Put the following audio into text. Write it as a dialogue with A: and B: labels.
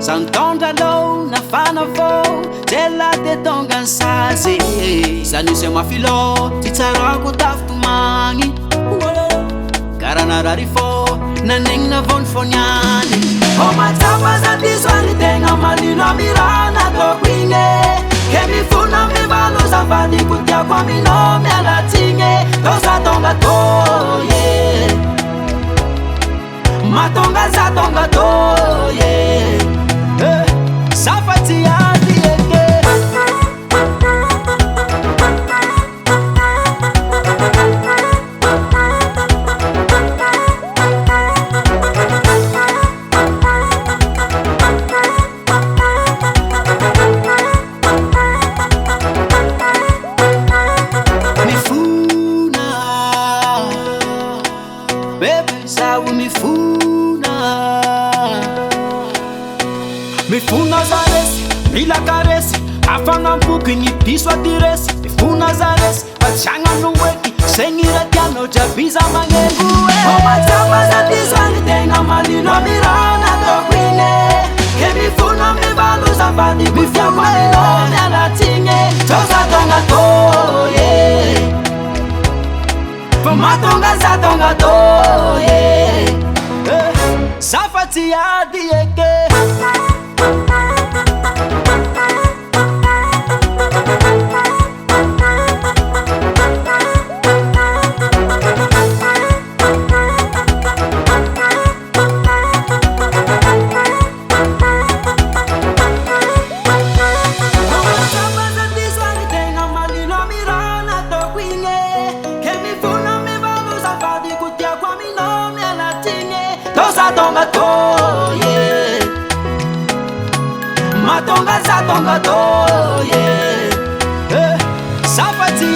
A: Santondalo na fanavo tela te tonga sazi sanise mafilo titsarako taftumani karana rarifo na ning na von fonyani o matapa za diswani tenga malino mirana to kwinge kemi funa mi valo za vadi kutia kwa mino me alatinge to sa tonga to yeah matonga za tonga to yeah Safati adi eke Mifuna Bebe sawu mifuna Mifuna zaresi, mila karesi Afana mpuki ni piswa diresi Mifuna zaresi, pachanga nuweki Sengira tiano jabiza mangengu O matama za diswa ni tenga malino mirana tokwine Ke mifuna mivalo za vadi kufya kwa milone alatinge Toza tonga toye Matonga za tonga toye Safati ya dieke Tonga to, yeah. Matonga za tonga to, yeah. Safati